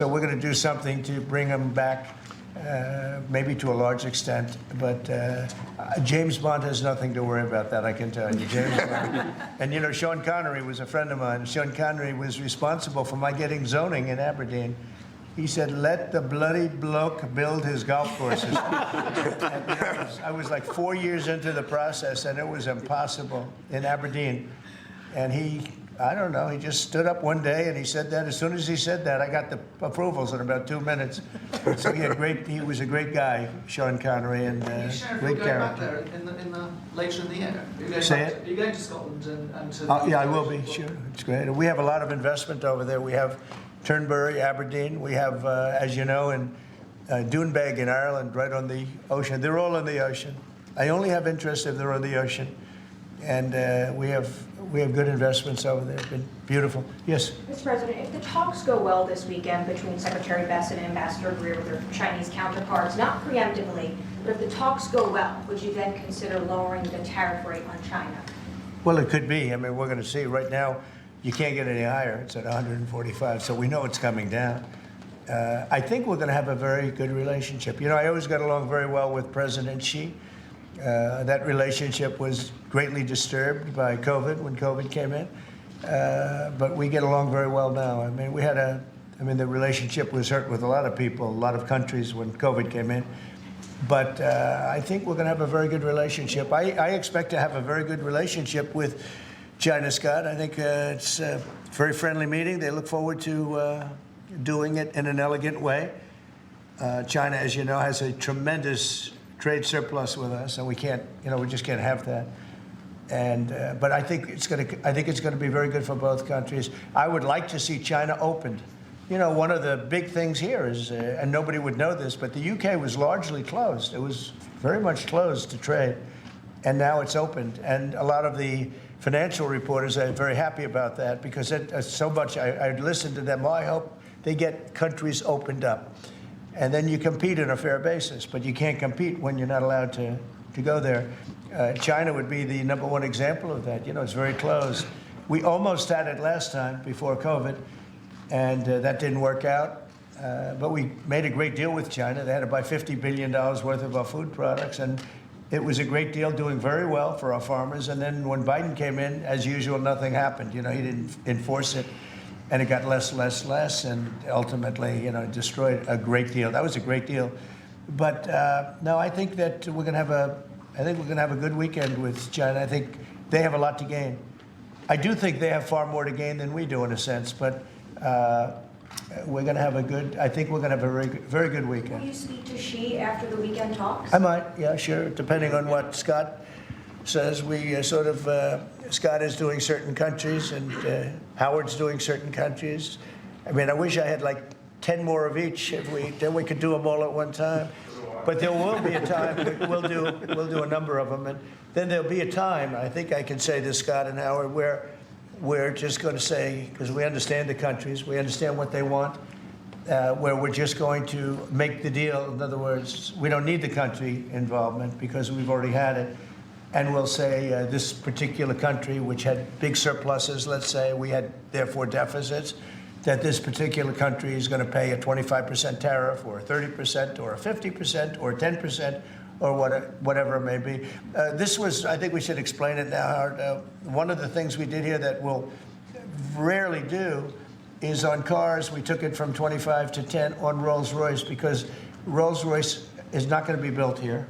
So we're going to do something to bring them back, maybe to a large extent. But James Bond has nothing to worry about that, I can tell you. James Bond. And you know, Sean Connery was a friend of mine. Sean Connery was responsible for my getting zoning in Aberdeen. He said, "Let the bloody bloke build his golf courses." I was like 4 years into the process, and it was impossible in Aberdeen. And I don't know, he just stood up one day and he said that. As soon as he said that, I got the approvals in about 2 minutes. So he was a great guy, Sean Connery, and great character. Back there later in the year? Are you going to Scotland and to... Yeah, I will be, sure. It's great. We have a lot of investment over there. We have Turnberry, Aberdeen. We have, as you know, in Doonbeg in Ireland, right on the ocean. They're all in the ocean. I only have interest if they're on the ocean. And we have good investments over there. It's been beautiful. Yes? Mr. President, if the talks go well this weekend between Secretary Bessent and Ambassador Greer with their Chinese counterparts, not preemptively, but if the talks go well, would you then consider lowering the tariff rate on China? Well, it could be. I mean, we're going to see. Right now, you can't get any higher. It's at 145, so we know it's coming down. I think we're going to have a very good relationship. You know, I always got along very well with President Xi. That relationship was greatly disturbed by COVID when COVID came in, but we get along very well now. I mean, the relationship was hurt with a lot of people, a lot of countries when COVID came in, but I think we're going to have a very good relationship. I expect to have a very good relationship with China, Scott. I think it's a very friendly meeting. They look forward to doing it in an elegant way. China, as you know, has a tremendous trade surplus with us, and we just can't have that. And but I think it's going to be very good for both countries. I would like to see China opened. You know, one of the big things here is, and nobody would know this, but the UK was largely closed. It was very much closed to trade, and now it's opened. And a lot of the financial reporters are very happy about that because so much. I listened to them. I hope they get countries opened up. And then you compete on a fair basis, but you can't compete when you're not allowed to go there. China would be the #1 example of that. You know, it's very closed. We almost had it last time before COVID, and that didn't work out. But we made a great deal with China. They had to buy $50 billion worth of our food products, and it was a great deal, doing very well for our farmers. And then when Biden came in, as usual, nothing happened. You know, he didn't enforce it. And it got less, and ultimately, you know, destroyed a great deal. That was a great deal. But no, I think that we're going to have a good weekend with China. I think they have a lot to gain. I do think they have far more to gain than we do, in a sense. But we're going to have I think we're going to have a very good weekend. Will you speak to Xi after the weekend talks? I might, yeah, sure, depending on what Scott says. We Scott is doing certain countries, and Howard's doing certain countries. I mean, I wish I had like 10 more of each. Then we could do them all at one time. But there will be a time we'll do a number of them, and then there'll be a time. I think I can say this, Scott and Howard, where we're just going to say, because we understand the countries, we understand what they want, where we're just going to make the deal. In other words, we don't need the country involvement because we've already had it. And we'll say this particular country, which had big surpluses, let's say, we had therefore deficits, that this particular country is going to pay a 25% tariff or a 30% or a 50% or 10% or whatever it may be. I think we should explain it now, Howard. One of the things we did here that we'll rarely do is on cars, we took it from 25 to 10 on Rolls-Royce because Rolls-Royce is not going to be built here.